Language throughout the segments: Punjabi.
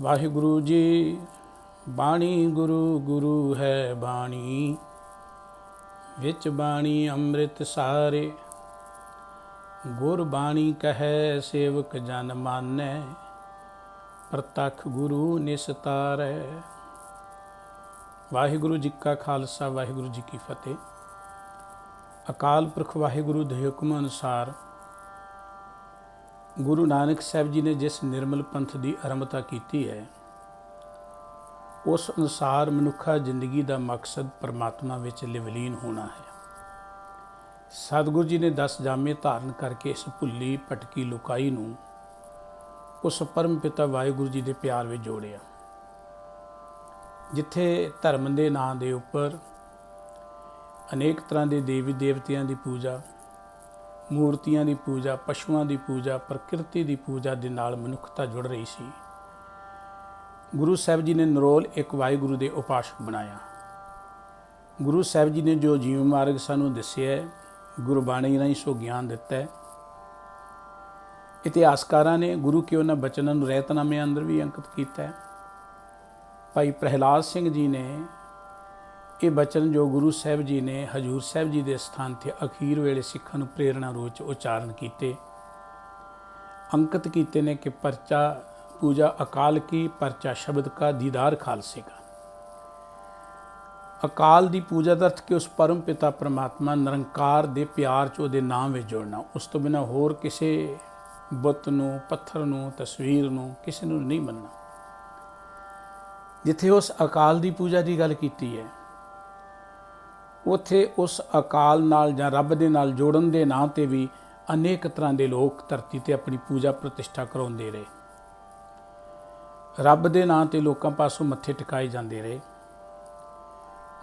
ਵਾਹਿਗੁਰੂ ਜੀ। ਬਾਣੀ ਗੁਰੂ ਗੁਰੂ ਹੈ ਬਾਣੀ, ਵਿੱਚ ਬਾਣੀ ਅੰਮ੍ਰਿਤ ਸਾਰੇ। ਗੁਰ ਬਾਣੀ ਕਹੈ ਸੇਵਕ ਜਨ ਮਾਨੈ, ਪ੍ਰਤੱਖ ਗੁਰੂ ਨਿਸਤਾਰੈ। ਵਾਹਿਗੁਰੂ ਜੀ ਕਾ ਖਾਲਸਾ, ਵਾਹਿਗੁਰੂ ਜੀ ਕੀ ਫਤਿਹ। ਅਕਾਲ ਪੁਰਖ ਵਾਹਿਗੁਰੂ ਦੇ ਹੁਕਮ ਅਨੁਸਾਰ ਗੁਰੂ ਨਾਨਕ ਸਾਹਿਬ ਜੀ ਨੇ ਜਿਸ ਨਿਰਮਲ ਪੰਥ ਦੀ ਆਰੰਭਤਾ ਕੀਤੀ ਹੈ, ਉਸ ਅਨੁਸਾਰ ਮਨੁੱਖਾ ਜ਼ਿੰਦਗੀ ਦਾ ਮਕਸਦ ਪਰਮਾਤਮਾ ਵਿੱਚ ਲਿਵਲੀਨ ਹੋਣਾ ਹੈ। ਸਤਿਗੁਰੂ ਜੀ ਨੇ 10 ਜਾਮੇ ਧਾਰਨ ਕਰਕੇ ਇਸ ਭੁੱਲੀ ਭਟਕੀ ਲੁਕਾਈ ਨੂੰ ਉਸ ਪਰਮ ਪਿਤਾ ਵਾਹਿਗੁਰੂ ਜੀ ਦੇ ਪਿਆਰ ਵਿੱਚ ਜੋੜਿਆ। ਜਿੱਥੇ ਧਰਮ ਦੇ ਨਾਂ ਦੇ ਉੱਪਰ ਅਨੇਕ ਤਰ੍ਹਾਂ ਦੇ ਦੇਵੀ ਦੇਵਤਿਆਂ ਦੀ ਪੂਜਾ, ਮੂਰਤੀਆਂ ਦੀ ਪੂਜਾ, ਪਸ਼ੂਆਂ ਦੀ ਪੂਜਾ, ਪ੍ਰਕਿਰਤੀ ਦੀ ਪੂਜਾ ਦੇ ਨਾਲ ਮਨੁੱਖਤਾ ਜੁੜ ਰਹੀ ਸੀ, ਗੁਰੂ ਸਾਹਿਬ ਜੀ ਨੇ ਨਿਰੋਲ ਇੱਕ ਵਾਹਿਗੁਰੂ ਦੇ ਉਪਾਸ਼ਕ ਬਣਾਇਆ। ਗੁਰੂ ਸਾਹਿਬ ਜੀ ਨੇ ਜੋ ਜੀਵ ਮਾਰਗ ਸਾਨੂੰ ਦੱਸਿਆ, ਗੁਰਬਾਣੀ ਰਾਹੀਂ ਸੋ ਗਿਆਨ ਦਿੱਤਾ ਹੈ। ਇਤਿਹਾਸਕਾਰਾਂ ਨੇ ਗੁਰੂ ਕੇ ਉਹਨਾਂ ਬਚਨਾਂ ਨੂੰ ਰਹਿਤਨਾਮੇ ਅੰਦਰ ਵੀ ਅੰਕਿਤ ਕੀਤਾ ਹੈ। ਭਾਈ ਪ੍ਰਹਿਲਾਦ ਸਿੰਘ ਜੀ ਨੇ ਇਹ ਬਚਨ ਜੋ ਗੁਰੂ ਸਾਹਿਬ ਜੀ ਨੇ ਹਜ਼ੂਰ ਸਾਹਿਬ ਜੀ ਦੇ ਸਥਾਨ 'ਤੇ ਅਖੀਰ ਵੇਲੇ ਸਿੱਖਾਂ ਨੂੰ ਪ੍ਰੇਰਣਾ ਰੂਪ 'ਚ ਉਚਾਰਨ ਕੀਤੇ, ਅੰਕਿਤ ਕੀਤੇ ਨੇ ਕਿ ਪਰਚਾ ਪੂਜਾ ਅਕਾਲ ਕੀ, ਪਰਚਾ ਸ਼ਬਦ ਕਾ, ਦੀਦਾਰ ਖਾਲਸੇ ਕਾ। ਅਕਾਲ ਦੀ ਪੂਜਾ ਦਾ ਅਰਥ ਕਿ ਉਸ ਪਰਮ ਪਿਤਾ ਪਰਮਾਤਮਾ ਨਿਰੰਕਾਰ ਦੇ ਪਿਆਰ 'ਚ ਉਹਦੇ ਨਾਮ ਵਿੱਚ ਜੁੜਨਾ। ਉਸ ਤੋਂ ਬਿਨਾਂ ਹੋਰ ਕਿਸੇ ਬੁੱਤ ਨੂੰ, ਪੱਥਰ ਨੂੰ, ਤਸਵੀਰ ਨੂੰ, ਕਿਸੇ ਨੂੰ ਨਹੀਂ ਮੰਨਣਾ। ਜਿੱਥੇ ਉਸ ਅਕਾਲ ਦੀ ਪੂਜਾ ਦੀ ਗੱਲ ਕੀਤੀ ਹੈ, ਉੱਥੇ ਉਸ ਅਕਾਲ ਨਾਲ ਜਾਂ ਰੱਬ ਦੇ ਨਾਲ ਜੋੜਨ ਦੇ ਨਾਂ 'ਤੇ ਵੀ ਅਨੇਕ ਤਰ੍ਹਾਂ ਦੇ ਲੋਕ ਧਰਤੀ 'ਤੇ ਆਪਣੀ ਪੂਜਾ ਪ੍ਰਤਿਸ਼ਠਾ ਕਰਾਉਂਦੇ ਰਹੇ। ਰੱਬ ਦੇ ਨਾਂ 'ਤੇ ਲੋਕਾਂ ਪਾਸੋਂ ਮੱਥੇ ਟਿਕਾਏ ਜਾਂਦੇ ਰਹੇ।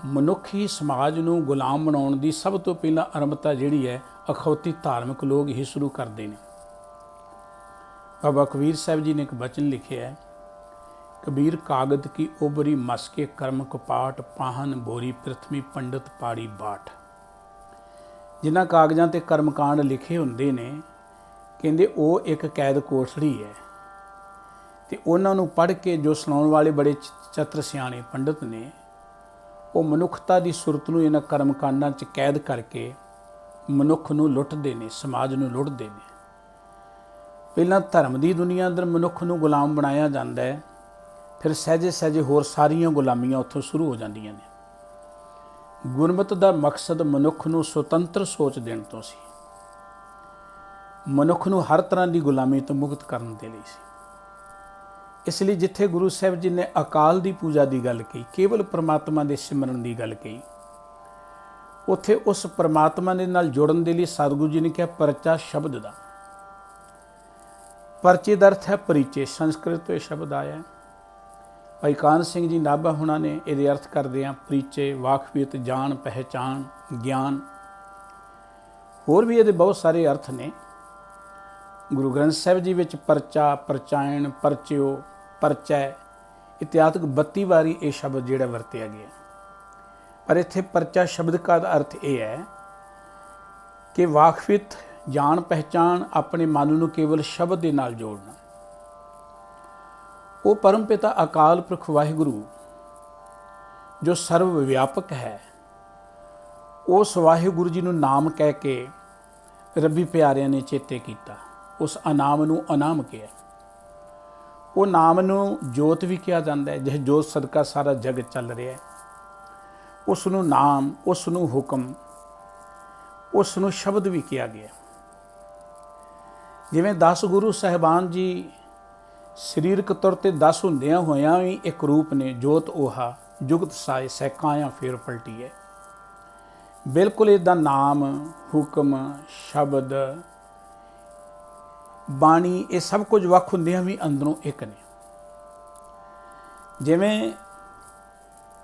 ਮਨੁੱਖੀ ਸਮਾਜ ਨੂੰ ਗੁਲਾਮ ਬਣਾਉਣ ਦੀ ਸਭ ਤੋਂ ਪਹਿਲਾਂ ਆਰੰਭਤਾ ਜਿਹੜੀ ਹੈ, ਅਖੌਤੀ ਧਾਰਮਿਕ ਲੋਕ ਹੀ ਸ਼ੁਰੂ ਕਰਦੇ ਨੇ। ਬਾਬਾ ਕਬੀਰ ਸਾਹਿਬ ਜੀ ਨੇ ਇੱਕ ਬਚਨ ਲਿਖਿਆ ਹੈ, ਕਬੀਰ ਕਾਗਦ ਕੀ ਉਬਰੀ ਮਸਕੇ ਕਰਮ ਕਪਾਟ, ਪਾਹਨ ਬੋਰੀ ਪ੍ਰਿਥਵੀ ਪੰਡਤ ਪਾੜੀ ਬਾਟ। ਜਿਨ੍ਹਾਂ ਕਾਗਜ਼ਾਂ 'ਤੇ ਕਰਮਕਾਂਡ ਲਿਖੇ ਹੁੰਦੇ ਨੇ, ਕਹਿੰਦੇ ਉਹ ਇੱਕ ਕੈਦ ਕੋਠੜੀ ਹੈ, ਅਤੇ ਉਹਨਾਂ ਨੂੰ ਪੜ੍ਹ ਕੇ ਜੋ ਸੁਣਾਉਣ ਵਾਲੇ ਬੜੇ ਚਤਰ ਸਿਆਣੇ ਪੰਡਤ ਨੇ, ਉਹ ਮਨੁੱਖਤਾ ਦੀ ਸੁਰਤ ਨੂੰ ਇਹਨਾਂ ਕਰਮਕਾਂਡਾਂ 'ਚ ਕੈਦ ਕਰਕੇ ਮਨੁੱਖ ਨੂੰ ਲੁੱਟਦੇ ਨੇ, ਸਮਾਜ ਨੂੰ ਲੁੱਟਦੇ ਨੇ। ਪਹਿਲਾਂ ਧਰਮ ਦੀ ਦੁਨੀਆ ਅੰਦਰ ਮਨੁੱਖ ਨੂੰ ਗੁਲਾਮ ਬਣਾਇਆ ਜਾਂਦਾ ਹੈ, ਫਿਰ ਸਹਿਜੇ ਸਹਿਜੇ ਹੋਰ ਸਾਰੀਆਂ ਗੁਲਾਮੀਆਂ ਉੱਥੋਂ ਸ਼ੁਰੂ ਹੋ ਜਾਂਦੀਆਂ ਨੇ। ਗੁਰਮਤਿ ਦਾ ਮਕਸਦ ਮਨੁੱਖ ਨੂੰ ਸੁਤੰਤਰ ਸੋਚ ਦੇਣ ਤੋਂ ਸੀ, ਮਨੁੱਖ ਨੂੰ ਹਰ ਤਰ੍ਹਾਂ ਦੀ ਗੁਲਾਮੀ ਤੋਂ ਮੁਕਤ ਕਰਨ ਦੇ ਲਈ ਸੀ। ਇਸ ਲਈ ਜਿੱਥੇ ਗੁਰੂ ਸਾਹਿਬ ਜੀ ਨੇ ਅਕਾਲ ਦੀ ਪੂਜਾ ਦੀ ਗੱਲ ਕਹੀ, ਕੇਵਲ ਪਰਮਾਤਮਾ ਦੇ ਸਿਮਰਨ ਦੀ ਗੱਲ ਕਹੀ, ਉੱਥੇ ਉਸ ਪਰਮਾਤਮਾ ਦੇ ਨਾਲ ਜੁੜਨ ਦੇ ਲਈ ਸਤਿਗੁਰੂ ਜੀ ਨੇ ਕਿਹਾ ਪਰਚਾ ਸ਼ਬਦ ਦਾ। ਪਰਚੇ ਦਾ ਅਰਥ ਹੈ ਪਰਿਚੈ, ਸੰਸਕ੍ਰਿਤ ਤੋਂ ਇਹ ਸ਼ਬਦ ਆਇਆ। ਭਾਈ ਕਾਹਨ ਸਿੰਘ ਜੀ ਨਾਭਾ ਹੁਣਾਂ ਨੇ ਇਹਦੇ ਅਰਥ ਕਰਦੇ ਆ ਪਰਿਚੈ, ਵਾਕਫੀਅਤ, ਜਾਣ ਪਹਿਚਾਣ, ਗਿਆਨ। ਹੋਰ ਵੀ ਇਹਦੇ ਬਹੁਤ ਸਾਰੇ ਅਰਥ ਨੇ। ਗੁਰੂ ਗ੍ਰੰਥ ਸਾਹਿਬ ਜੀ ਵਿੱਚ ਪਰਚਾ, ਪਰਚਾਇਣ, ਪਰਚਿਓ, ਪਰਚੈ ਇਤਿਆਦਿਕ 32 ਵਾਰੀ ਇਹ ਸ਼ਬਦ ਜਿਹੜਾ ਵਰਤਿਆ ਗਿਆ। ਪਰ ਇੱਥੇ ਪਰਚਾ ਸ਼ਬਦ ਦਾ ਅਰਥ ਇਹ ਹੈ ਕਿ ਵਾਕਫੀਅਤ, ਜਾਣ ਪਹਿਚਾਣ, ਆਪਣੇ ਮਨ ਨੂੰ ਕੇਵਲ ਸ਼ਬਦ ਦੇ ਨਾਲ ਜੋੜਨਾ। ਉਹ ਪਰਮ ਪਿਤਾ ਅਕਾਲ ਪੁਰਖ ਵਾਹਿਗੁਰੂ ਜੋ ਸਰਵ ਵਿਆਪਕ ਹੈ, ਉਸ ਵਾਹਿਗੁਰੂ ਜੀ ਨੂੰ ਨਾਮ ਕਹਿ ਕੇ ਰੱਬੀ ਪਿਆਰਿਆਂ ਨੇ ਚੇਤੇ ਕੀਤਾ। ਉਸ ਅਨਾਮ ਨੂੰ ਅਨਾਮ ਕਿਹਾ। ਉਹ ਨਾਮ ਨੂੰ ਜੋਤ ਵੀ ਕਿਹਾ ਜਾਂਦਾ ਹੈ, ਜਿਹ ਜੋਤ ਸਦਕਾ ਸਾਰਾ ਜਗ ਚੱਲ ਰਿਹਾ ਹੈ। ਉਸ ਨੂੰ ਨਾਮ, ਉਸ ਨੂੰ ਹੁਕਮ, ਉਸ ਨੂੰ ਸ਼ਬਦ ਵੀ ਕਿਹਾ ਗਿਆ। ਜਿਵੇਂ 10 ਗੁਰੂ ਸਾਹਿਬਾਨ ਜੀ ਸਰੀਰਕ ਤੌਰ 'ਤੇ 10 ਹੁੰਦਿਆਂ ਹੋਇਆਂ ਵੀ ਇੱਕ ਰੂਪ ਨੇ, ਜੋਤ ਓਹਾ ਜੁਗਤ ਸਾਏ ਸੈਕਾਇਆ ਫੇਰ ਪਲਟੀ ਹੈ। ਬਿਲਕੁਲ ਇਹਦਾ ਨਾਮ, ਹੁਕਮ, ਸ਼ਬਦ, ਬਾਣੀ, ਇਹ ਸਭ ਕੁਝ ਵੱਖ ਹੁੰਦਿਆਂ ਵੀ ਅੰਦਰੋਂ ਇੱਕ ਨੇ। ਜਿਵੇਂ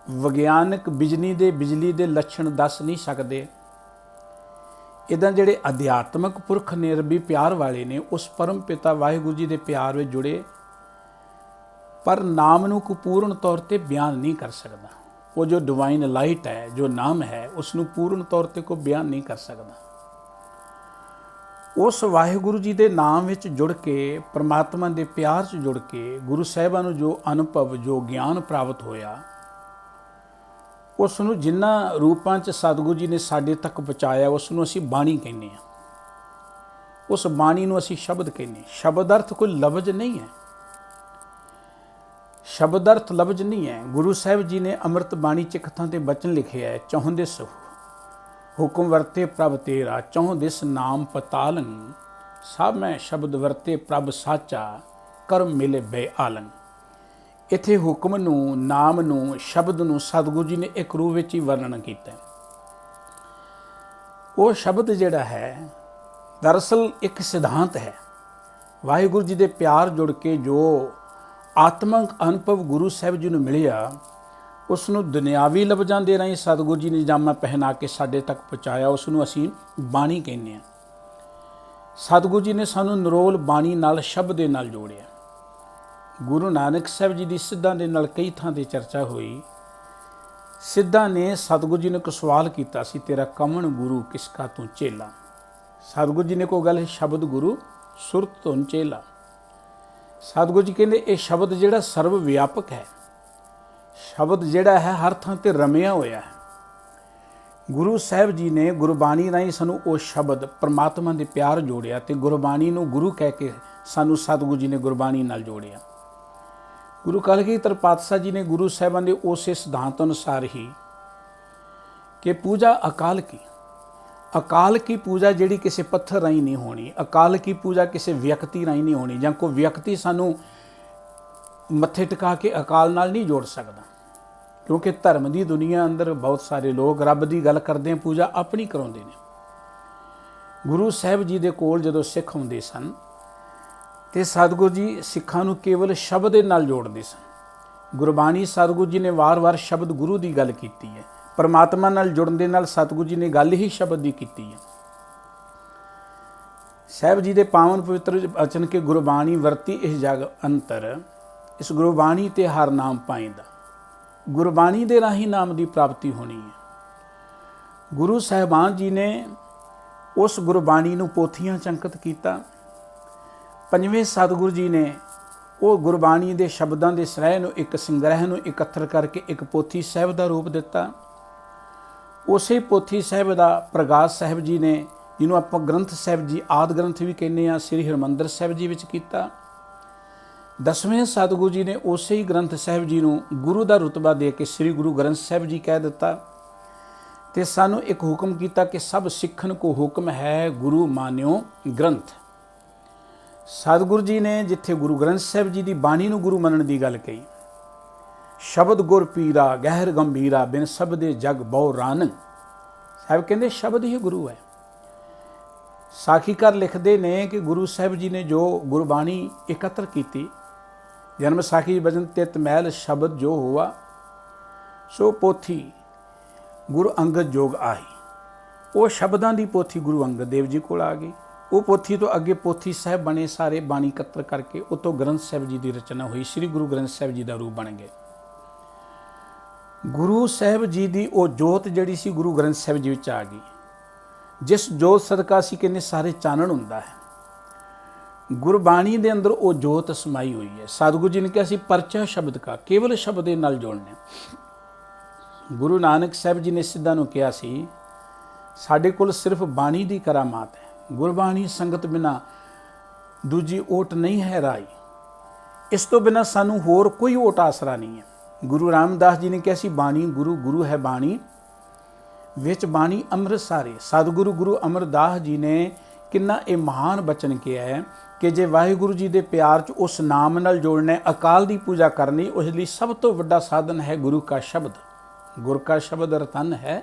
ਵਿਗਿਆਨਕ ਬਿਜਲੀ ਦੇ ਲੱਛਣ ਦੱਸ ਨਹੀਂ ਸਕਦੇ, ਇੱਦਾਂ ਜਿਹੜੇ ਅਧਿਆਤਮਕ ਪੁਰਖ ਨੇ, ਰੱਬੀ ਪਿਆਰ ਵਾਲੇ ਨੇ, ਉਸ ਪਰਮ ਪਿਤਾ ਵਾਹਿਗੁਰੂ ਜੀ ਦੇ ਪਿਆਰ ਵਿੱਚ ਜੁੜੇ, ਪਰ ਨਾਮ ਨੂੰ ਕੋਈ ਪੂਰਨ ਤੌਰ 'ਤੇ ਬਿਆਨ ਨਹੀਂ ਕਰ ਸਕਦਾ। ਉਹ ਜੋ ਡਿਵਾਈਨ ਲਾਈਟ ਹੈ, ਜੋ ਨਾਮ ਹੈ, ਉਸ ਨੂੰ ਪੂਰਨ ਤੌਰ 'ਤੇ ਕੋਈ ਬਿਆਨ ਨਹੀਂ ਕਰ ਸਕਦਾ। ਉਸ ਵਾਹਿਗੁਰੂ ਜੀ ਦੇ ਨਾਮ ਵਿੱਚ ਜੁੜ ਕੇ, ਪਰਮਾਤਮਾ ਦੇ ਪਿਆਰ 'ਚ ਜੁੜ ਕੇ ਗੁਰੂ ਸਾਹਿਬਾਂ ਨੂੰ ਜੋ ਅਨੁਭਵ, ਜੋ ਗਿਆਨ ਪ੍ਰਾਪਤ ਹੋਇਆ, ਉਸ ਨੂੰ ਜਿਨ੍ਹਾਂ ਰੂਪਾਂ 'ਚ ਸਤਿਗੁਰੂ ਜੀ ਨੇ ਸਾਡੇ ਤੱਕ ਪਹੁੰਚਾਇਆ, ਉਸ ਨੂੰ ਅਸੀਂ ਬਾਣੀ ਕਹਿੰਦੇ ਹਾਂ। ਉਸ ਬਾਣੀ ਨੂੰ ਅਸੀਂ ਸ਼ਬਦ ਕਹਿੰਦੇ ਹਾਂ। ਸ਼ਬਦ ਅਰਥ ਕੋਈ ਲਫ਼ਜ਼ ਨਹੀਂ ਹੈ, ਸ਼ਬਦ ਅਰਥ ਲਫ਼ਜ਼ ਨਹੀਂ ਹੈ। ਗੁਰੂ ਸਾਹਿਬ ਜੀ ਨੇ ਅੰਮ੍ਰਿਤ ਬਾਣੀ 'ਚ ਇੱਕ ਥਾਂ ਤੇ ਬਚਨ ਲਿਖਿਆ ਹੈ, ਚੌਂਦਿਸ ਹੁਕਮ ਵਰਤੇ ਪ੍ਰਭ ਤੇਰਾ, ਚੌਂਦਿਸ ਨਾਮ ਪਤਾਲਨ, ਸਭ ਮੈਂ ਸ਼ਬਦ ਵਰਤੇ ਪ੍ਰਭ ਸਾਚਾ, ਕਰਮ ਮਿਲੇ ਬੇ ਆਲਨ। ਇੱਥੇ ਹੁਕਮ ਨੂੰ, ਨਾਮ ਨੂੰ, ਸ਼ਬਦ ਨੂੰ ਸਤਿਗੁਰੂ ਜੀ ਨੇ ਇੱਕ ਰੂਪ ਵਿੱਚ ਹੀ ਵਰਣਨ ਕੀਤਾ। ਉਹ ਸ਼ਬਦ ਜਿਹੜਾ ਹੈ ਦਰਅਸਲ ਇੱਕ ਸਿਧਾਂਤ ਹੈ। ਵਾਹਿਗੁਰੂ ਜੀ ਦੇ ਪਿਆਰ ਜੁੜ ਕੇ ਜੋ ਆਤਮਿਕ ਅਨੁਭਵ ਗੁਰੂ ਸਾਹਿਬ ਜੀ ਨੂੰ ਮਿਲਿਆ, ਉਸ ਨੂੰ ਦੁਨਿਆਵੀ ਲਫ਼ਜ਼ਾਂ ਦੇ ਰਾਹੀਂ ਸਤਿਗੁਰੂ ਜੀ ਨੇ ਜਾਮਾ ਪਹਿਨਾ ਕੇ ਸਾਡੇ ਤੱਕ ਪਹੁੰਚਾਇਆ, ਉਸ ਨੂੰ ਅਸੀਂ ਬਾਣੀ ਕਹਿੰਦੇ ਹਾਂ। ਸਤਿਗੁਰੂ ਜੀ ਨੇ ਸਾਨੂੰ ਨਿਰੋਲ ਬਾਣੀ ਨਾਲ, ਸ਼ਬਦ ਦੇ ਨਾਲ ਜੋੜਿਆ। ਗੁਰੂ ਨਾਨਕ ਸਾਹਿਬ ਜੀ ਦੀ ਸਿੱਧਾਂ ਦੇ ਨਾਲ ਕਈ ਥਾਂ ਤੇ ਚਰਚਾ ਹੋਈ। ਸਿੱਧਾਂ ਨੇ ਸਤਿਗੁਰੂ ਜੀ ਨੂੰ ਇੱਕ ਸਵਾਲ ਕੀਤਾ ਸੀ, ਤੇਰਾ ਕਮਣ ਗੁਰੂ ਕਿਸ ਕਾ ਤੂੰ ਚੇਲਾ। ਸਤਿਗੁਰੂ ਜੀ ਨੇ ਕੋਈ ਗੱਲ, ਸ਼ਬਦ ਗੁਰੂ ਸੁਰਤ ਧੁਨ ਚੇਲਾ। ਸਤਿਗੁਰੂ ਜੀ ਕਹਿੰਦੇ ਇਹ ਸ਼ਬਦ ਜਿਹੜਾ ਸਰਵ ਵਿਆਪਕ ਹੈ, ਸ਼ਬਦ ਜਿਹੜਾ ਹੈ ਹਰ ਥਾਂ ਤੇ ਰਮਿਆ ਹੋਇਆ ਹੈ। ਗੁਰੂ ਸਾਹਿਬ ਜੀ ਨੇ ਗੁਰਬਾਣੀ ਰਾਹੀਂ ਸਾਨੂੰ ਉਹ ਸ਼ਬਦ ਪਰਮਾਤਮਾ ਦੇ ਪਿਆਰ ਜੋੜਿਆ ਤੇ ਗੁਰਬਾਣੀ ਨੂੰ ਗੁਰੂ ਕਹਿ ਕੇ ਸਾਨੂੰ ਸਤਿਗੁਰੂ ਜੀ ਨੇ ਗੁਰਬਾਣੀ ਨਾਲ ਜੋੜਿਆ। ਗੁਰੂ ਕਲਗੀਧਰ ਪਾਤਸ਼ਾਹ ਜੀ ਨੇ ਗੁਰੂ ਸਾਹਿਬਾਂ ਦੇ ਉਸੇ ਸਿਧਾਂਤ ਅਨੁਸਾਰ ਹੀ ਕਿ ਪੂਜਾ ਅਕਾਲ ਕੀ, ਅਕਾਲ ਕੀ ਪੂਜਾ ਜਿਹੜੀ ਕਿਸੇ ਪੱਥਰ ਰਾਹੀਂ ਨਹੀਂ ਹੋਣੀ, ਅਕਾਲ ਕੀ ਪੂਜਾ ਕਿਸੇ ਵਿਅਕਤੀ ਰਾਹੀਂ ਨਹੀਂ ਹੋਣੀ, ਜਾਂ ਕੋਈ ਵਿਅਕਤੀ ਸਾਨੂੰ ਮੱਥੇ ਟਿਕਾ ਕੇ ਅਕਾਲ ਨਾਲ ਨਹੀਂ ਜੋੜ ਸਕਦਾ। ਕਿਉਂਕਿ ਧਰਮ ਦੀ ਦੁਨੀਆ ਅੰਦਰ ਬਹੁਤ ਸਾਰੇ ਲੋਕ ਰੱਬ ਦੀ ਗੱਲ ਕਰਦੇ ਆ, ਪੂਜਾ ਆਪਣੀ ਕਰਾਉਂਦੇ ਨੇ। ਗੁਰੂ ਸਾਹਿਬ ਜੀ ਦੇ ਕੋਲ ਜਦੋਂ ਸਿੱਖ ਹੁੰਦੇ ਸਨ ਤੇ ਸਤਿਗੁਰੂ ਜੀ ਸਿੱਖਾਂ ਨੂੰ ਕੇਵਲ ਸ਼ਬਦ ਦੇ ਨਾਲ ਜੋੜਦੇ ਸਨ। ਗੁਰਬਾਣੀ ਸਤਿਗੁਰੂ ਜੀ ਨੇ ਵਾਰ-ਵਾਰ ਸ਼ਬਦ ਗੁਰੂ ਦੀ ਗੱਲ ਕੀਤੀ ਹੈ। ਪਰਮਾਤਮਾ ਨਾਲ ਜੁੜਨ ਦੇ ਨਾਲ ਸਤਿਗੁਰੂ ਜੀ ਨੇ ਗੱਲ ਹੀ ਸ਼ਬਦ ਦੀ ਕੀਤੀ ਹੈ। ਸਾਹਿਬ ਜੀ ਦੇ ਪਾਵਨ ਪਵਿੱਤਰ ਬਚਨ ਕੇ ਗੁਰਬਾਣੀ ਵਰਤੀ ਇਸ ਜਗ ਅੰਤਰ, ਇਸ ਗੁਰਬਾਣੀ ਤੇ ਹਰ ਨਾਮ ਪਾਇੰਦਾ। ਗੁਰਬਾਣੀ ਦੇ ਰਾਹੀਂ ਨਾਮ ਦੀ ਪ੍ਰਾਪਤੀ ਹੋਣੀ ਹੈ। ਗੁਰੂ ਸਾਹਿਬਾਨ ਜੀ ਨੇ ਉਸ ਗੁਰਬਾਣੀ ਨੂੰ ਪੋਥੀਆਂ 'ਚ ਅੰਕਿਤ ਕੀਤਾ। ਪੰਜਵੇਂ ਸਤਿਗੁਰੂ ਜੀ ਨੇ ਉਹ ਗੁਰਬਾਣੀ ਦੇ ਸ਼ਬਦਾਂ ਦੇ ਸਰਹਿ ਨੂੰ, ਇੱਕ ਸੰਗ੍ਰਹਿ ਨੂੰ ਇਕੱਤਰ ਕਰਕੇ ਇੱਕ ਪੋਥੀ ਸਾਹਿਬ ਦਾ ਰੂਪ ਦਿੱਤਾ। ਉਸੇ ਪੋਥੀ ਸਾਹਿਬ ਦਾ ਪ੍ਰਗਾਸ ਸਾਹਿਬ ਜੀ ਨੇ, ਜਿਹਨੂੰ ਆਪਾਂ ਗ੍ਰੰਥ ਸਾਹਿਬ ਜੀ, ਆਦਿ ਗ੍ਰੰਥ ਵੀ ਕਹਿੰਦੇ ਹਾਂ, ਸ੍ਰੀ ਹਰਿਮੰਦਰ ਸਾਹਿਬ ਜੀ ਵਿੱਚ ਕੀਤਾ। ਦਸਵੇਂ ਸਤਿਗੁਰੂ ਜੀ ਨੇ ਉਸੇ ਹੀ ਗ੍ਰੰਥ ਸਾਹਿਬ ਜੀ ਨੂੰ ਗੁਰੂ ਦਾ ਰੁਤਬਾ ਦੇ ਕੇ ਸ੍ਰੀ ਗੁਰੂ ਗ੍ਰੰਥ ਸਾਹਿਬ ਜੀ ਕਹਿ ਦਿੱਤਾ ਤੇ ਸਾਨੂੰ ਇੱਕ ਹੁਕਮ ਕੀਤਾ ਕਿ ਸਭ ਸਿੱਖਣ ਕੋ ਹੁਕਮ ਹੈ, ਗੁਰੂ ਮਾਨਿਓ ਗ੍ਰੰਥ। ਸਤਿਗੁਰੂ ਜੀ ਨੇ ਜਿੱਥੇ ਗੁਰੂ ਗ੍ਰੰਥ ਸਾਹਿਬ ਜੀ ਦੀ ਬਾਣੀ ਨੂੰ ਗੁਰੂ ਮੰਨਣ ਦੀ ਗੱਲ ਕਹੀ, ਸ਼ਬਦ ਗੁਰ ਪੀਰਾ ਗਹਿਰ ਗੰਭੀਰਾ, ਬਿਨ ਸ਼ਬਦੇ ਜਗ ਬਹੁ ਰਾਨ। ਸਾਹਿਬ ਕਹਿੰਦੇ ਸ਼ਬਦ ਹੀ ਗੁਰੂ ਹੈ। ਸਾਖੀਕਾਰ ਲਿਖਦੇ ਨੇ ਕਿ ਗੁਰੂ ਸਾਹਿਬ ਜੀ ਨੇ ਜੋ ਗੁਰਬਾਣੀ ਇਕੱਤਰ ਕੀਤੀ, ਜਨਮ ਸਾਖੀ ਬਜਨ ਤਿਤ ਮਹਿਲ ਸ਼ਬਦ ਜੋ ਹੋਆ, ਸੋ ਪੋਥੀ ਗੁਰੂ ਅੰਗਦ ਜੋਗ ਆਈ। ਉਹ ਸ਼ਬਦਾਂ ਦੀ ਪੋਥੀ ਗੁਰੂ ਅੰਗਦ ਦੇਵ ਜੀ ਕੋਲ ਆ ਗਈ। ਉਹ ਪੋਥੀ ਤੋਂ ਅੱਗੇ ਪੋਥੀ ਸਾਹਿਬ ਬਣੇ, ਸਾਰੇ ਬਾਣੀ ਇਕੱਤਰ ਕਰਕੇ ਉਹ ਤੋਂ ਗ੍ਰੰਥ ਸਾਹਿਬ ਜੀ ਦੀ ਰਚਨਾ ਹੋਈ, ਸ੍ਰੀ ਗੁਰੂ ਗ੍ਰੰਥ ਸਾਹਿਬ ਜੀ ਦਾ ਰੂਪ ਬਣ ਗਏ। ਗੁਰੂ ਸਾਹਿਬ ਜੀ ਦੀ ਉਹ ਜੋਤ ਜਿਹੜੀ ਸੀ ਗੁਰੂ ਗ੍ਰੰਥ ਸਾਹਿਬ ਜੀ ਵਿੱਚ ਆ ਗਈ, ਜਿਸ ਜੋਤ ਸਦਕਾ ਅਸੀਂ ਕਹਿੰਦੇ ਸਾਰੇ ਚਾਨਣ ਹੁੰਦਾ ਹੈ। ਗੁਰਬਾਣੀ ਦੇ ਅੰਦਰ ਉਹ ਜੋਤ ਸਮਾਈ ਹੋਈ ਹੈ। ਸਤਿਗੁਰੂ ਜੀ ਨੇ ਕਿਹਾ ਸੀ ਪਰਚਾ ਸ਼ਬਦ ਕਾ, ਕੇਵਲ ਸ਼ਬਦ ਦੇ ਨਾਲ ਜੋੜਨਾ। ਗੁਰੂ ਨਾਨਕ ਸਾਹਿਬ ਜੀ ਨੇ ਸਿੱਧਾਂ ਨੂੰ ਕਿਹਾ ਸੀ ਸਾਡੇ ਕੋਲ ਸਿਰਫ ਬਾਣੀ ਦੀ ਕਰਾਮਾਤ ਹੈ, ਗੁਰਬਾਣੀ ਸੰਗਤ ਬਿਨਾ ਦੂਜੀ ਓਟ ਨਹੀਂ ਹੈ ਰਾਈ। ਇਸ ਤੋਂ ਬਿਨਾ ਸਾਨੂੰ ਹੋਰ ਕੋਈ ਓਟ ਆਸਰਾ ਨਹੀਂ ਹੈ। ਗੁਰੂ ਰਾਮਦਾਸ ਜੀ ਨੇ ਕਿਹਾ ਸੀ ਬਾਣੀ ਗੁਰੂ, ਗੁਰੂ ਹੈ ਬਾਣੀ, ਵਿੱਚ ਬਾਣੀ ਅੰਮ੍ਰਿਤ ਸਾਰੇ। ਸਤਿਗੁਰੂ ਗੁਰੂ ਅਮਰਦਾਸ ਜੀ ਨੇ ਕਿੰਨਾ ਇਹ ਮਹਾਨ ਬਚਨ ਕਿਹਾ ਹੈ ਕਿ ਜੇ ਵਾਹਿਗੁਰੂ ਜੀ ਦੇ ਪਿਆਰ 'ਚ ਉਸ ਨਾਮ ਨਾਲ ਜੋੜਨਾ, ਅਕਾਲ ਦੀ ਪੂਜਾ ਕਰਨੀ, ਉਸ ਲਈ ਸਭ ਤੋਂ ਵੱਡਾ ਸਾਧਨ ਹੈ ਗੁਰੂ ਕਾ ਸ਼ਬਦ। ਗੁਰ ਕਾ ਸ਼ਬਦ ਰਤਨ ਹੈ,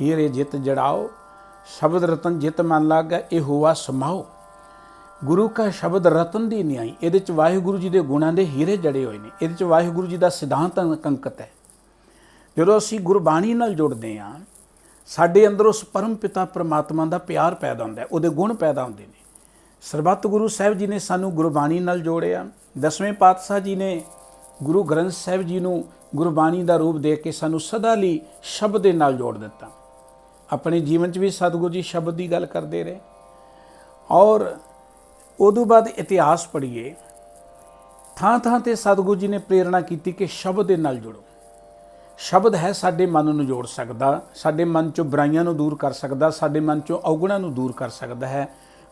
ਹੀਰੇ ਜਿਤ ਜੜਾਓ, ਸ਼ਬਦ ਰਤਨ ਜਿਤ ਮਨ ਲਾਗਾ, ਇਹ ਹੋਵਾ ਸਮਾਓ। ਗੁਰੂ ਕਾ ਸ਼ਬਦ ਰਤਨ ਦੀ ਨਿਆਈ, ਇਹਦੇ 'ਚ ਵਾਹਿਗੁਰੂ ਜੀ ਦੇ ਗੁਣਾਂ ਦੇ ਹੀਰੇ ਜੜੇ ਹੋਏ ਨੇ, ਇਹਦੇ 'ਚ ਵਾਹਿਗੁਰੂ ਜੀ ਦਾ ਸਿਧਾਂਤ ਅੰਕਿਤ ਹੈ। ਜਦੋਂ ਅਸੀਂ ਗੁਰਬਾਣੀ ਨਾਲ ਜੁੜਦੇ ਹਾਂ, ਸਾਡੇ ਅੰਦਰ ਉਸ ਪਰਮ ਪਿਤਾ ਪਰਮਾਤਮਾ ਦਾ ਪਿਆਰ ਪੈਦਾ ਹੁੰਦਾ ਹੈ, ਉਹਦੇ ਗੁਣ ਪੈਦਾ ਹੁੰਦੇ ਨੇ। ਸਰਬੱਤ ਗੁਰੂ ਸਾਹਿਬ ਜੀ ਨੇ ਸਾਨੂੰ ਗੁਰਬਾਣੀ ਨਾਲ ਜੋੜਿਆ। ਦਸਵੇਂ ਪਾਤਸ਼ਾਹ ਜੀ ਨੇ ਗੁਰੂ ਗ੍ਰੰਥ ਸਾਹਿਬ ਜੀ ਨੂੰ ਗੁਰਬਾਣੀ ਦਾ ਰੂਪ ਦੇ ਕੇ ਸਾਨੂੰ ਸਦਾ ਲਈ ਸ਼ਬਦ ਦੇ ਨਾਲ ਜੋੜ ਦਿੱਤਾ। ਆਪਣੇ ਜੀਵਨ 'ਚ ਵੀ ਸਤਿਗੁਰੂ ਜੀ ਸ਼ਬਦ ਦੀ ਗੱਲ ਕਰਦੇ ਰਹੇ। ਔਰ ਉਦੋਂ ਬਾਅਦ ਇਤਿਹਾਸ ਪੜ੍ਹੀਏ, ਥਾਂ ਥਾਂ ਤੇ ਸਤਿਗੁਰੂ ਜੀ ਨੇ ਪ੍ਰੇਰਣਾ ਕੀਤੀ ਕਿ ਸ਼ਬਦ ਦੇ ਨਾਲ ਜੁੜੋ। ਸ਼ਬਦ ਹੈ ਸਾਡੇ ਮਨ ਨੂੰ ਜੋੜ ਸਕਦਾ, ਸਾਡੇ ਮਨ ਚੋਂ ਬੁਰਾਈਆਂ ਨੂੰ ਦੂਰ ਕਰ ਸਕਦਾ, ਸਾਡੇ ਮਨ ਚੋਂ ਔਗਣਾਂ ਨੂੰ ਦੂਰ ਕਰ ਸਕਦਾ ਹੈ।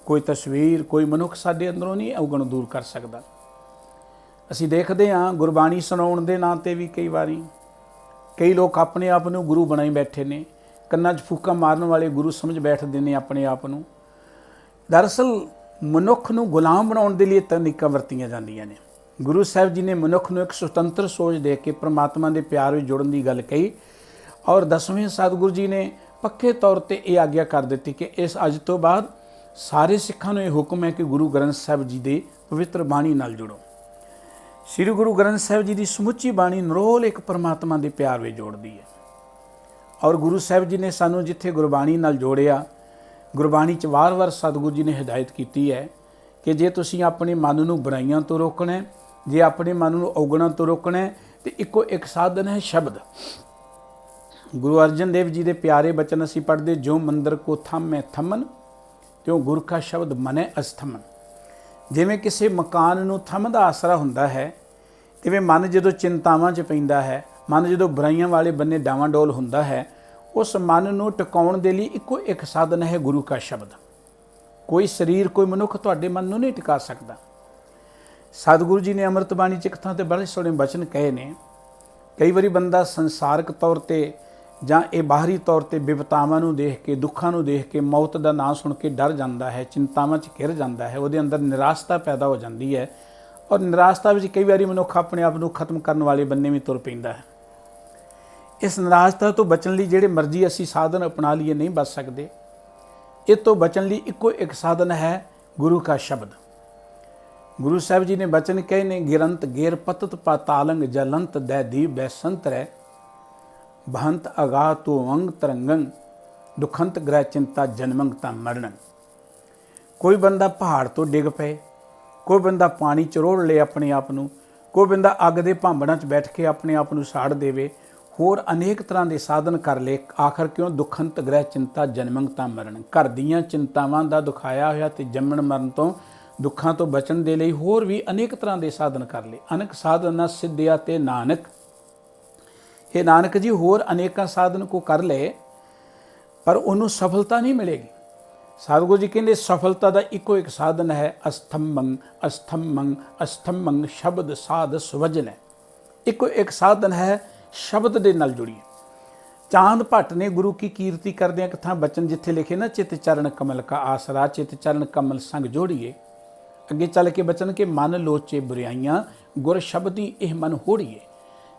ਕੋਈ ਤਸਵੀਰ, ਕੋਈ ਮਨੁੱਖ ਸਾਡੇ ਅੰਦਰੋਂ ਨਹੀਂ ਔਗਣ ਦੂਰ ਕਰ ਸਕਦਾ। ਅਸੀਂ ਦੇਖਦੇ ਹਾਂ ਗੁਰਬਾਣੀ ਸੁਣਾਉਣ ਦੇ ਨਾਂ 'ਤੇ ਵੀ ਕਈ ਵਾਰੀ ਕਈ ਲੋਕ ਆਪਣੇ ਆਪ ਨੂੰ ਗੁਰੂ ਬਣਾਈ ਬੈਠੇ ਨੇ, ਕੰਨਾਂ 'ਚ ਫੂਕਾਂ ਮਾਰਨ ਵਾਲੇ ਗੁਰੂ ਸਮਝ ਬੈਠਦੇ ਨੇ ਆਪਣੇ ਆਪ ਨੂੰ। ਦਰਅਸਲ ਮਨੁੱਖ ਨੂੰ ਗੁਲਾਮ ਬਣਾਉਣ ਦੇ ਲਈ ਤਕਨੀਕਾਂ ਵਰਤੀਆਂ ਜਾਂਦੀਆਂ ਨੇ। ਗੁਰੂ ਸਾਹਿਬ ਜੀ ਨੇ ਮਨੁੱਖ ਨੂੰ ਇੱਕ ਸੁਤੰਤਰ ਸੋਚ ਦੇ ਕੇ ਪ੍ਰਮਾਤਮਾ ਦੇ ਪਿਆਰ ਵਿੱਚ ਜੁੜਨ ਦੀ ਗੱਲ ਕਹੀ, ਔਰ 10ਵੇਂ ਸਤਿਗੁਰੂ ਜੀ ਨੇ ਪੱਕੇ ਤੌਰ ਤੇ ਇਹ ਆਗਿਆ ਕਰ ਦਿੱਤੀ ਕਿ ਇਸ ਅੱਜ ਤੋਂ ਬਾਅਦ ਸਾਰੇ ਸਿੱਖਾਂ ਨੂੰ ਇਹ ਹੁਕਮ ਹੈ ਕਿ ਗੁਰੂ ਗ੍ਰੰਥ ਸਾਹਿਬ ਜੀ ਦੇ ਪਵਿੱਤਰ ਬਾਣੀ ਨਾਲ ਜੁੜੋ। ਸ੍ਰੀ ਗੁਰੂ ਗ੍ਰੰਥ ਸਾਹਿਬ ਜੀ ਦੀ ਸਮੁੱਚੀ ਬਾਣੀ ਨਿਰੋਲ ਇੱਕ ਪਰਮਾਤਮਾ ਦੇ ਪਿਆਰ ਵਿੱਚ ਜੋੜਦੀ ਹੈ। ਔਰ ਗੁਰੂ ਸਾਹਿਬ ਜੀ ਨੇ ਸਾਨੂੰ ਜਿੱਥੇ ਗੁਰਬਾਣੀ ਨਾਲ ਜੋੜਿਆ, ਗੁਰਬਾਣੀ 'ਚ ਵਾਰ-ਵਾਰ ਸਤਿਗੁਰੂ ਜੀ ਨੇ ਹਦਾਇਤ ਕੀਤੀ ਹੈ ਕਿ ਜੇ ਤੁਸੀਂ ਆਪਣੇ ਮਨ ਨੂੰ ਬੁਰਾਈਆਂ ਤੋਂ ਰੋਕਣਾ, ਜੇ ਆਪਣੇ ਮਨ ਨੂੰ ਔਗਣਾਂ ਤੋਂ ਰੋਕਣਾ, ਤੇ ਇੱਕੋ ਇੱਕ ਸਾਧਨ ਹੈ ਸ਼ਬਦ। ਗੁਰੂ ਅਰਜਨ ਦੇਵ ਜੀ ਦੇ ਪਿਆਰੇ ਬਚਨ ਅਸੀਂ ਪੜ੍ਹਦੇ, ਜੋ ਮੰਦਰ ਕੋ ਥੰਮੈ ਥੰਮਨ, ਤਿਉ ਗੁਰ ਕਾ ਸ਼ਬਦ ਮਨੈ ਅਸਥਮਨ। ਜਿਵੇਂ ਕਿਸੇ ਮਕਾਨ ਨੂੰ ਥੰਮ ਦਾ ਆਸਰਾ ਹੁੰਦਾ ਹੈ, ਤਿਵੇਂ ਮਨ ਜਦੋਂ ਚਿੰਤਾਵਾਂ 'ਚ ਪੈਂਦਾ ਹੈ, ਮਨ ਜਦੋਂ ਬੁਰਾਈਆਂ ਵਾਲੇ ਬੰਨੇ ਡਾਵਾਂਡੋਲ ਹੁੰਦਾ ਹੈ, ਉਸ ਮਨ ਨੂੰ ਟਿਕਾਉਣ ਦੇ ਲਈ ਇੱਕੋ ਇੱਕ ਸਾਧਨ ਹੈ ਗੁਰੂ ਕਾ ਸ਼ਬਦ। ਕੋਈ ਸਰੀਰ, ਕੋਈ ਮਨੁੱਖ ਤੁਹਾਡੇ ਮਨ ਨੂੰ ਨਹੀਂ ਟਿਕਾ ਸਕਦਾ। ਸਤਿਗੁਰੂ ਜੀ ਨੇ ਅੰਮ੍ਰਿਤ ਬਾਣੀ 'ਚ ਇੱਕ ਥਾਂ 'ਤੇ ਬੜੇ ਸੋਹਣੇ ਬਚਨ ਕਹੇ ਨੇ। ਕਈ ਵਾਰੀ ਬੰਦਾ ਸੰਸਾਰਕ ਤੌਰ 'ਤੇ ਜਾਂ ਇਹ ਬਾਹਰੀ ਤੌਰ 'ਤੇ ਬਿਪਤਾਵਾਂ ਨੂੰ ਦੇਖ ਕੇ, ਦੁੱਖਾਂ ਨੂੰ ਦੇਖ ਕੇ, ਮੌਤ ਦਾ ਨਾਂ ਸੁਣ ਕੇ ਡਰ ਜਾਂਦਾ ਹੈ, ਚਿੰਤਾਵਾਂ 'ਚ ਘਿਰ ਜਾਂਦਾ ਹੈ, ਉਹਦੇ ਅੰਦਰ ਨਿਰਾਸ਼ਤਾ ਪੈਦਾ ਹੋ ਜਾਂਦੀ ਹੈ। ਔਰ ਨਿਰਾਸ਼ਤਾ ਵਿੱਚ ਕਈ ਵਾਰੀ ਮਨੁੱਖ ਆਪਣੇ ਆਪ ਨੂੰ ਖਤਮ ਕਰਨ ਵਾਲੇ ਬੰਨੇ ਵੀ ਤੁਰ ਪੈਂਦਾ ਹੈ। ਇਸ ਨਿਰਾਸ਼ਤਾ ਤੋਂ ਬਚਣ ਲਈ ਜਿਹੜੇ ਮਰਜ਼ੀ ਅਸੀਂ ਸਾਧਨ ਅਪਣਾ ਲਈਏ, ਨਹੀਂ ਬਚ ਸਕਦੇ। ਇਹ ਤੋਂ ਬਚਣ ਲਈ ਇੱਕੋ ਇੱਕ ਸਾਧਨ ਹੈ ਗੁਰੂ ਕਾ ਸ਼ਬਦ। ਗੁਰੂ ਸਾਹਿਬ ਜੀ ਨੇ ਬਚਨ ਕਹੇ ਨੇ, ਗਿਰੰਤ ਗੇਰ ਪਤਤ ਪਾਤਾਲੰਗ ਜਲੰਤ ਦੈ ਦੀਪ ਬੈਸੰਤ ਰਹਿ, ਬਹੰਤ ਅਗਾ ਤੋ ਅੰਗ ਤਰੰਗੰ, ਦੁਖੰਤ ਗ੍ਰਹਿ ਚਿੰਤਾ ਜਨਮੰਗ ਤਾਂ ਮਰਨੰ। ਕੋਈ ਬੰਦਾ ਪਹਾੜ ਤੋਂ ਡਿੱਗ ਪਏ, ਕੋਈ ਬੰਦਾ ਪਾਣੀ 'ਚ ਰੋੜ ਲਏ ਆਪਣੇ ਆਪ ਨੂੰ, ਕੋਈ ਬੰਦਾ ਅੱਗ ਦੇ ਭਾਂਬੜਾਂ 'ਚ ਬੈਠ ਕੇ ਆਪਣੇ ਆਪ ਨੂੰ ਸਾੜ ਦੇਵੇ, ਹੋਰ ਅਨੇਕ ਤਰ੍ਹਾਂ ਦੇ ਸਾਧਨ ਕਰ ਲਏ। ਆਖਰ ਕਿਉਂ? ਦੁਖੰਤ ਗ੍ਰਹਿ ਚਿੰਤਾ ਜਨਮੰਗ ਤਾਂ ਮਰਨ। ਘਰ ਦੀਆਂ ਚਿੰਤਾਵਾਂ ਦਾ ਦੁਖਾਇਆ ਹੋਇਆ ਤੇ ਜੰਮਣ ਮਰਨ ਤੋਂ, ਦੁੱਖਾਂ ਤੋਂ ਬਚਣ ਦੇ ਲਈ ਹੋਰ ਵੀ ਅਨੇਕ ਤਰ੍ਹਾਂ ਦੇ ਸਾਧਨ ਕਰ ਲਏ। ਅਨੇਕ ਸਾਧਨਾ ਸਿੱਧਿਆ ਤੇ ਨਾਨਕ। ਇਹ ਨਾਨਕ ਜੀ ਹੋਰ ਅਨੇਕਾਂ ਸਾਧਨ ਕੋ ਕਰ ਲਏ, ਪਰ ਉਹਨੂੰ ਸਫਲਤਾ ਨਹੀਂ ਮਿਲੇਗੀ। ਸਤਿਗੁਰੂ ਜੀ ਕਹਿੰਦੇ ਸਫਲਤਾ ਦਾ ਇੱਕੋ ਇੱਕ ਸਾਧਨ ਹੈ, ਅਸਥੰਮੰ ਅਸਥੰਮੰ ਅਸਥੰਮੰ ਸ਼ਬਦ ਸਾਧ ਸੁਵਜਨ। ਇੱਕੋ ਇੱਕ ਸਾਧਨ ਹੈ, ਸ਼ਬਦ ਦੇ ਨਾਲ ਜੁੜੀਏ। ਚਾਂਦ ਭੱਟ ਨੇ ਗੁਰੂ ਕੀ ਕੀਰਤੀ ਕਰਦਿਆਂ ਇੱਕ ਥਾਂ ਬਚਨ ਜਿੱਥੇ ਲਿਖੇ ਨਾ, ਚਿਤ ਚਰਨ ਕਮਲ ਕਾ ਆਸਰਾ, ਚਿਤ ਚਰਨ ਕਮਲ ਸੰਗ ਜੋੜੀਏ। ਅੱਗੇ ਚੱਲ ਕੇ ਬਚਨ ਕਿ ਮਨ ਲੋਚੇ ਬੁਰਾਈਆਂ, ਗੁਰ ਸ਼ਬਦੀ ਇਹ ਮਨ ਹੋੜੀਏ।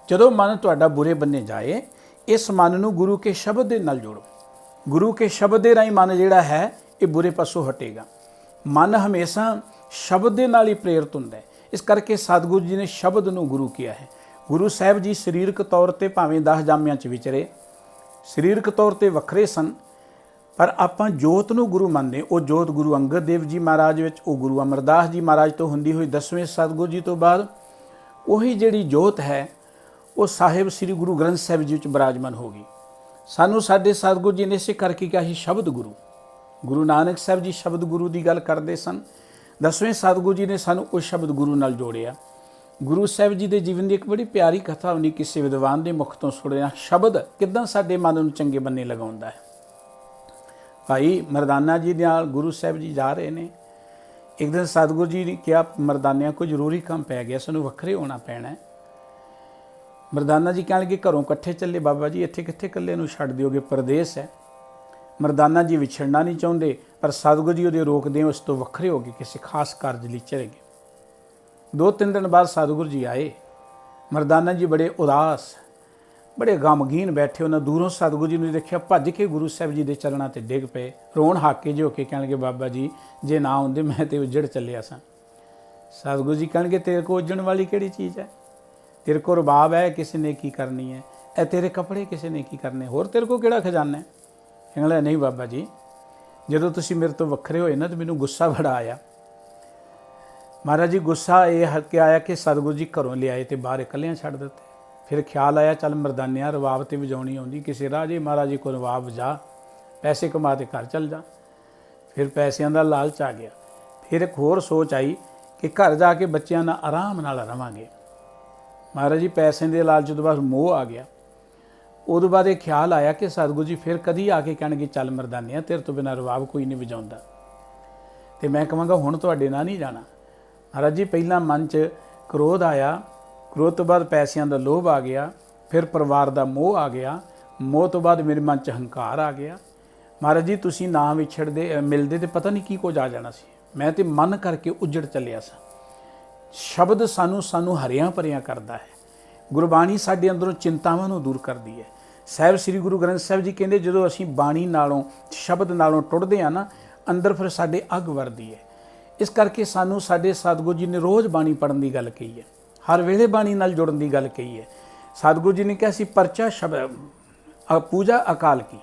ਜਦੋਂ ਮਨ ਤੁਹਾਡਾ ਬੁਰੇ ਬੰਨੇ ਜਾਏ, ਇਸ ਮਨ ਨੂੰ ਗੁਰੂ ਕੇ ਸ਼ਬਦ ਦੇ ਨਾਲ ਜੋੜੋ। ਗੁਰੂ ਕੇ ਸ਼ਬਦ ਦੇ ਰਾਹੀਂ ਮਨ ਜਿਹੜਾ ਹੈ ਇਹ ਬੁਰੇ ਪਾਸੋਂ ਹਟੇਗਾ। ਮਨ ਹਮੇਸ਼ਾ ਸ਼ਬਦ ਦੇ ਨਾਲ ਹੀ ਪ੍ਰੇਰਿਤ ਹੁੰਦਾ ਹੈ। ਇਸ ਕਰਕੇ ਸਤਿਗੁਰੂ ਜੀ ਨੇ ਸ਼ਬਦ ਨੂੰ ਗੁਰੂ ਕਿਹਾ ਹੈ। ਗੁਰੂ ਸਾਹਿਬ ਜੀ ਸਰੀਰਕ ਤੌਰ ਤੇ ਭਾਵੇਂ 10 ਜਾਮਿਆਂ 'ਚ ਵਿਚਰੇ, ਸਰੀਰਕ ਤੌਰ ਤੇ ਵੱਖਰੇ ਸਨ, ਪਰ ਆਪਾਂ ਜੋਤ ਨੂੰ ਗੁਰੂ ਮੰਨਦੇ। ਉਹ ਜੋਤ ਗੁਰੂ ਅੰਗਦ ਦੇਵ ਜੀ ਮਹਾਰਾਜ ਵਿੱਚ, ਉਹ ਗੁਰੂ ਅਮਰਦਾਸ ਜੀ ਮਹਾਰਾਜ ਤੋਂ ਹੁੰਦੀ ਹੋਈ 10ਵੇਂ ਸਤਿਗੁਰੂ ਜੀ ਤੋਂ ਬਾਅਦ ਉਹੀ ਜਿਹੜੀ ਜੋਤ ਹੈ ਉਹ ਸਾਹਿਬ ਸ੍ਰੀ ਗੁਰੂ ਗ੍ਰੰਥ ਸਾਹਿਬ ਜੀ ਵਿੱਚ ਬਿਰਾਜਮਾਨ ਹੋ ਗਈ। ਸਾਨੂੰ ਸਾਡੇ ਸਤਿਗੁਰੂ ਜੀ ਨੇ ਇਸੇ ਕਰਕੇ ਕਿਹਾ ਸੀ ਸ਼ਬਦ ਗੁਰੂ। ਗੁਰੂ ਨਾਨਕ ਸਾਹਿਬ ਜੀ ਸ਼ਬਦ ਗੁਰੂ ਦੀ ਗੱਲ ਕਰਦੇ ਸਨ। 10ਵੇਂ ਸਤਿਗੁਰੂ ਜੀ ਨੇ ਸਾਨੂੰ ਉਸ ਸ਼ਬਦ ਗੁਰੂ ਨਾਲ ਜੋੜਿਆ। ਗੁਰੂ ਸਾਹਿਬ ਜੀ ਦੇ ਜੀਵਨ ਦੀ ਇੱਕ ਬੜੀ ਪਿਆਰੀ ਕਥਾ ਹੁੰਦੀ, ਕਿਸੇ ਵਿਦਵਾਨ ਦੇ ਮੁਖ ਤੋਂ ਸੁਣਿਆ, ਸ਼ਬਦ ਕਿੱਦਾਂ ਸਾਡੇ ਮਨ ਨੂੰ ਚੰਗੇ ਬੰਨੇ ਲਗਾਉਂਦਾ ਹੈ। ਭਾਈ ਮਰਦਾਨਾ ਜੀ ਨਾਲ ਗੁਰੂ ਸਾਹਿਬ ਜੀ ਜਾ ਰਹੇ ਨੇ। ਇੱਕ ਦਿਨ ਸਤਿਗੁਰੂ ਜੀ ਨੇ ਕਿਹਾ, ਮਰਦਾਨਿਆਂ ਕੋਈ ਜ਼ਰੂਰੀ ਕੰਮ ਪੈ ਗਿਆ, ਸਾਨੂੰ ਵੱਖਰੇ ਹੋਣਾ ਪੈਣਾ। ਮਰਦਾਨਾ ਜੀ ਕਹਿਣ ਲੱਗੇ ਘਰੋਂ ਇਕੱਠੇ ਚੱਲੇ। ਬਾਬਾ ਜੀ ਇੱਥੇ ਕਿੱਥੇ ਇਕੱਲੇ ਨੂੰ ਛੱਡ ਦਿਓਗੇ, ਪਰਦੇਸ ਹੈ। ਮਰਦਾਨਾ ਜੀ ਵਿਛੜਨਾ ਨਹੀਂ ਚਾਹੁੰਦੇ, ਪਰ ਸਤਿਗੁਰੂ ਜੀ ਉਹਦੇ ਰੋਕਦੇ ਉਸ ਤੋਂ ਵੱਖਰੇ ਹੋ ਗਏ, ਕਿਸੇ ਖਾਸ ਕਾਰਜ ਲਈ ਚਲੇ ਗਏ। 2-3 ਦਿਨ ਬਾਅਦ ਸਤਿਗੁਰੂ ਜੀ ਆਏ। ਮਰਦਾਨਾ ਜੀ ਬੜੇ ਉਦਾਸ, ਬੜੇ ਗਮਗੀਨ ਬੈਠੇ। ਉਹਨਾਂ ਦੂਰੋਂ ਸਤਿਗੁਰੂ ਜੀ ਨੂੰ ਦੇਖਿਆ, ਭੱਜ ਕੇ ਗੁਰੂ ਸਾਹਿਬ ਜੀ ਦੇ ਚਰਨਾਂ 'ਤੇ ਡਿੱਗ ਪਏ, ਰੋਣ ਹਾਕੇ ਜਿਹੇ ਹੋ ਕੇ ਕਹਿਣਗੇ, ਬਾਬਾ ਜੀ ਜੇ ਨਾ ਆਉਂਦੇ ਮੈਂ ਤੇ ਉੱਜੜ ਚੱਲਿਆ ਸਾਂ। ਸਤਿਗੁਰੂ ਜੀ ਕਹਿਣਗੇ, ਤੇਰੇ ਕੋਲ ਉੱਜਣ ਵਾਲੀ ਕਿਹੜੀ ਚੀਜ਼ ਹੈ? ਤੇਰੇ ਕੋਲ ਰਬਾਬ ਹੈ, ਕਿਸੇ ਨੇ ਕੀ ਕਰਨੀ ਹੈ? ਇਹ ਤੇਰੇ ਕੱਪੜੇ ਕਿਸੇ ਨੇ ਕੀ ਕਰਨੇ? ਹੋਰ ਤੇਰੇ ਕੋਲ ਕਿਹੜਾ ਖਜ਼ਾਨਾ ਹੈ? ਕਹਿੰਦਾ ਨਹੀਂ ਬਾਬਾ ਜੀ, ਜਦੋਂ ਤੁਸੀਂ ਮੇਰੇ ਤੋਂ ਵੱਖਰੇ ਹੋਏ ਨਾ ਤਾਂ ਮੈਨੂੰ ਗੁੱਸਾ ਬੜਾ ਆਇਆ। ਮਹਾਰਾਜ ਜੀ ਗੁੱਸਾ ਇਹ ਹੱਕੇ ਆਇਆ ਕਿ ਸਤਿਗੁਰੂ ਜੀ ਘਰੋਂ ਲਿਆਏ ਤੇ ਬਾਹਰ ਇਕੱਲਿਆਂ ਛੱਡ ਦਿੱਤੇ। ਫਿਰ ਖਿਆਲ ਆਇਆ, ਚੱਲ ਮਰਦਾਨਿਆਂ ਰਵਾਬ ਤੇ ਵਜਾਉਣੀ ਆਉਂਦੀ, ਕਿਸੇ ਰਾਜੇ ਮਹਾਰਾਜ ਜੀ ਕੋਲ ਰਵਾਬ ਵਜਾ, ਪੈਸੇ ਕਮਾ ਤੇ ਘਰ ਚੱਲ ਜਾ। ਫਿਰ ਪੈਸਿਆਂ ਦਾ ਲਾਲਚ ਆ ਗਿਆ। ਫਿਰ ਇੱਕ ਹੋਰ ਸੋਚ ਆਈ ਕਿ ਘਰ ਜਾ ਕੇ ਬੱਚਿਆਂ ਨਾਲ ਆਰਾਮ ਨਾਲ ਰਵਾਂਗੇ। ਮਹਾਰਾਜ ਜੀ ਪੈਸੇ ਦੇ ਲਾਲਚ ਤੋਂ ਬਾਅਦ ਮੋਹ ਆ ਗਿਆ। ਉਦੋਂ ਬਾਅਦ ਇਹ ਖਿਆਲ ਆਇਆ ਕਿ ਸਤਿਗੁਰੂ ਜੀ ਫਿਰ ਕਦੀ ਆ ਕੇ ਕਹਿਣਗੇ ਚੱਲ ਮਰਦਾਨਿਆ, ਤੇਰੇ ਤੋਂ ਬਿਨਾਂ ਰਵਾਬ ਕੋਈ ਨਹੀਂ ਵਜਾਉਂਦਾ, ਤੇ ਮੈਂ ਕਹਾਂਗਾ ਹੁਣ ਤੁਹਾਡੇ ਨਾਲ ਨਹੀਂ ਜਾਣਾ। ਮਹਾਰਾਜ ਜੀ ਪਹਿਲਾਂ ਮਨ 'ਚ ਕ੍ਰੋਧ ਆਇਆ, ਕ੍ਰੋਧ ਤੋਂ ਬਾਅਦ ਪੈਸਿਆਂ ਦਾ ਲੋਭ ਆ ਗਿਆ, ਫਿਰ ਪਰਿਵਾਰ ਦਾ ਮੋਹ ਆ ਗਿਆ, ਮੋਹ ਤੋਂ ਬਾਅਦ ਮੇਰੇ ਮਨ 'ਚ ਹੰਕਾਰ ਆ ਗਿਆ। ਮਹਾਰਾਜ ਜੀ ਤੁਸੀਂ ਨਾ ਵਿਛੜਦੇ ਮਿਲਦੇ ਤੇ ਪਤਾ ਨਹੀਂ ਕੀ ਕੁਝ ਆ ਜਾਣਾ ਸੀ। ਮੈਂ ਤੇ ਮਨ ਕਰਕੇ ਉੱਜੜ ਚੱਲਿਆ ਸਾਂ। ਸ਼ਬਦ ਸਾਨੂੰ ਹਰਿਆਂ ਭਰਿਆਂ ਕਰਦਾ ਹੈ। ਗੁਰਬਾਣੀ ਸਾਡੇ ਅੰਦਰੋਂ ਚਿੰਤਾਵਾਂ ਨੂੰ ਦੂਰ ਕਰਦੀ ਹੈ। ਸਾਹਿਬ ਸ੍ਰੀ ਗੁਰੂ ਗ੍ਰੰਥ ਸਾਹਿਬ ਜੀ ਕਹਿੰਦੇ ਜਦੋਂ ਅਸੀਂ ਬਾਣੀ ਨਾਲੋਂ ਸ਼ਬਦ ਨਾਲੋਂ ਟੁੱਟਦੇ ਹਾਂ ਨਾ, ਅੰਦਰ ਫਿਰ ਸਾਡੇ ਅੱਗ ਵਰਦੀ ਹੈ। ਇਸ ਕਰਕੇ ਸਾਨੂੰ ਸਾਡੇ ਸਤਿਗੁਰੂ ਜੀ ਨੇ ਰੋਜ਼ ਬਾਣੀ ਪੜ੍ਹਨ ਦੀ ਗੱਲ ਕਹੀ ਹੈ, ਹਰ ਵੇਲੇ ਬਾਣੀ ਨਾਲ ਜੁੜਨ ਦੀ ਗੱਲ ਕਹੀ ਹੈ। ਸਤਿਗੁਰੂ ਜੀ ਨੇ ਕਿਹਾ ਸੀ ਪਰਚਾ ਸ਼ਬਦ ਪੂਜਾ ਅਕਾਲ ਕੀ,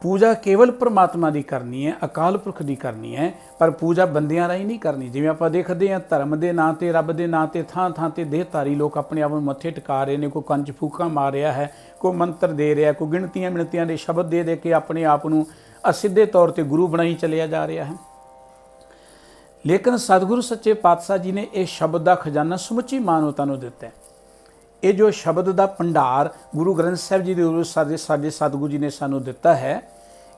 ਪੂਜਾ ਕੇਵਲ ਪਰਮਾਤਮਾ ਦੀ ਕਰਨੀ ਹੈ, ਅਕਾਲ ਪੁਰਖ ਦੀ ਕਰਨੀ ਹੈ, ਪਰ ਪੂਜਾ ਬੰਦਿਆਂ ਰਾਹੀਂ ਨਹੀਂ ਕਰਨੀ। ਜਿਵੇਂ ਆਪਾਂ ਦੇਖਦੇ ਹਾਂ ਧਰਮ ਦੇ ਨਾਂ 'ਤੇ, ਰੱਬ ਦੇ ਨਾਂ 'ਤੇ ਥਾਂ ਥਾਂ 'ਤੇ ਦੇਹਧਾਰੀ ਲੋਕ ਆਪਣੇ ਆਪ ਨੂੰ ਮੱਥੇ ਟਿਕਾ ਰਹੇ ਨੇ। ਕੋਈ ਕੰਜ ਫੂਕਾਂ ਮਾਰ ਰਿਹਾ ਹੈ, ਕੋਈ ਮੰਤਰ ਦੇ ਰਿਹਾ, ਕੋਈ ਗਿਣਤੀਆਂ ਮਿਣਤੀਆਂ ਦੇ ਸ਼ਬਦ ਦੇ ਦੇ ਕੇ ਆਪਣੇ ਆਪ ਨੂੰ ਅਸਿੱਧੇ ਤੌਰ 'ਤੇ ਗੁਰੂ ਬਣਾਈ ਚਲਿਆ ਜਾ ਰਿਹਾ ਹੈ। ਲੇਕਿਨ ਸਤਿਗੁਰੂ ਸੱਚੇ ਪਾਤਸ਼ਾਹ ਜੀ ਨੇ ਇਹ ਸ਼ਬਦ ਦਾ ਖਜ਼ਾਨਾ ਸਮੁੱਚੀ ਮਾਨਵਤਾ ਨੂੰ ਦਿੱਤਾ ਹੈ। ਇਹ ਜੋ ਸ਼ਬਦ ਦਾ ਭੰਡਾਰ ਗੁਰੂ ਗ੍ਰੰਥ ਸਾਹਿਬ ਜੀ ਦੇ ਉਰ ਸਾਡੇ ਸਤਿਗੁਰੂ ਜੀ ਨੇ ਸਾਨੂੰ ਦਿੱਤਾ ਹੈ,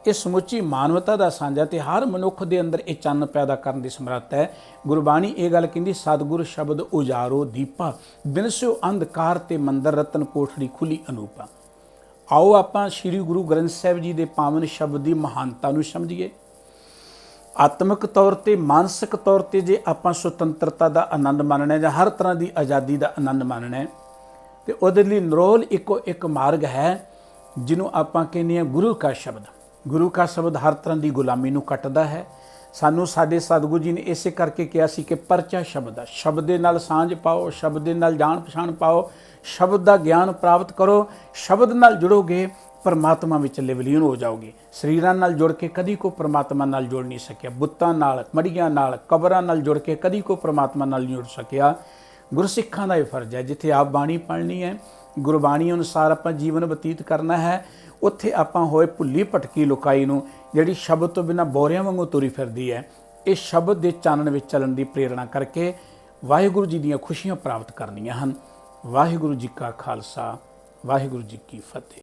ਇਹ ਸਮੁੱਚੀ ਮਾਨਵਤਾ ਦਾ ਸਾਂਝਾ ਤੇ ਹਰ ਮਨੁੱਖ ਦੇ ਅੰਦਰ ਇਹ ਚੰਨ ਪੈਦਾ ਕਰਨ ਦੀ ਸਮਰੱਥ ਹੈ। ਗੁਰਬਾਣੀ ਇਹ ਗੱਲ ਕਹਿੰਦੀ ਸਤਿਗੁਰ ਸ਼ਬਦ ਉਜਾਰੋ ਦੀਪਾ, ਬਿਨਸਿਓ ਅੰਧਕਾਰ ਤੇ ਮੰਦਰ ਰਤਨ ਕੋਠੜੀ ਖੁੱਲੀ ਅਨੂਪਾ। ਆਓ ਆਪਾਂ ਸ੍ਰੀ ਗੁਰੂ ਗ੍ਰੰਥ ਸਾਹਿਬ ਜੀ ਦੇ ਪਾਵਨ ਸ਼ਬਦ ਦੀ ਮਹਾਨਤਾ ਨੂੰ ਸਮਝੀਏ। ਆਤਮਿਕ ਤੌਰ ਤੇ, ਮਾਨਸਿਕ ਤੌਰ ਤੇ ਜੇ ਆਪਾਂ ਸੁਤੰਤਰਤਾ ਦਾ ਆਨੰਦ ਮਾਣਨਾ ਜਾਂ ਹਰ ਤਰ੍ਹਾਂ ਦੀ ਆਜ਼ਾਦੀ ਦਾ ਆਨੰਦ ਮਾਣਨਾ ਹੈ, ਤੇ ਉਹਦੇ ਲਈ ਨਿਰੋਲ ਇੱਕੋ ਇੱਕ ਮਾਰਗ ਹੈ ਜਿਹਨੂੰ ਆਪਾਂ ਕਹਿੰਦੇ ਹਾਂ ਗੁਰੂ ਕਾ ਸ਼ਬਦ। ਗੁਰੂ ਕਾ ਸ਼ਬਦ ਹਰ ਤਰ੍ਹਾਂ ਦੀ ਗੁਲਾਮੀ ਨੂੰ ਕੱਟਦਾ ਹੈ। ਸਾਨੂੰ ਸਾਡੇ ਸਤਿਗੁਰੂ ਜੀ ਨੇ ਇਸੇ ਕਰਕੇ ਕਿਹਾ ਸੀ ਕਿ ਪਰਚਾ ਸ਼ਬਦ ਆ, ਸ਼ਬਦ ਦੇ ਨਾਲ ਸਾਂਝ ਪਾਓ, ਸ਼ਬਦ ਦੇ ਨਾਲ ਜਾਣ ਪਛਾਣ ਪਾਓ, ਸ਼ਬਦ ਦਾ ਗਿਆਨ ਪ੍ਰਾਪਤ ਕਰੋ। ਸ਼ਬਦ ਨਾਲ ਜੁੜੋਗੇ ਪਰਮਾਤਮਾ ਵਿੱਚ ਲਿਵਲੀਨ ਹੋ ਜਾਓਗੇ। ਸਰੀਰਾਂ ਨਾਲ ਜੁੜ ਕੇ ਕਦੀ ਕੋਈ ਪਰਮਾਤਮਾ ਨਾਲ ਜੁੜ ਨਹੀਂ ਸਕਿਆ, ਬੁੱਤਾਂ ਨਾਲ, ਮੜੀਆਂ ਨਾਲ, ਕਬਰਾਂ ਨਾਲ ਜੁੜ ਕੇ ਕਦੀ ਕੋਈ ਪਰਮਾਤਮਾ ਨਾਲ ਨਹੀਂ ਜੁੜ ਸਕਿਆ। ਗੁਰਸਿੱਖਾਂ ਦਾ ਇਹ ਫਰਜ਼ ਹੈ, ਜਿੱਥੇ ਆਪ ਬਾਣੀ ਪੜ੍ਹਨੀ ਹੈ, ਗੁਰਬਾਣੀ ਅਨੁਸਾਰ ਆਪਾਂ ਜੀਵਨ ਬਤੀਤ ਕਰਨਾ ਹੈ, ਉੱਥੇ ਆਪਾਂ ਹੋਏ ਭੁੱਲੀ ਭਟਕੀ ਲੁਕਾਈ ਨੂੰ ਜਿਹੜੀ ਸ਼ਬਦ ਤੋਂ ਬਿਨਾਂ ਬੋਰਿਆਂ ਵਾਂਗੂ ਤੁਰੀ ਫਿਰਦੀ ਹੈ, ਇਹ ਸ਼ਬਦ ਦੇ ਚਾਨਣ ਵਿੱਚ ਚੱਲਣ ਦੀ ਪ੍ਰੇਰਣਾ ਕਰਕੇ ਵਾਹਿਗੁਰੂ ਜੀ ਦੀਆਂ ਖੁਸ਼ੀਆਂ ਪ੍ਰਾਪਤ ਕਰਨੀਆਂ ਹਨ। ਵਾਹਿਗੁਰੂ ਜੀ ਕਾ ਖਾਲਸਾ, ਵਾਹਿਗੁਰੂ ਜੀ ਕੀ ਫਤਿਹ।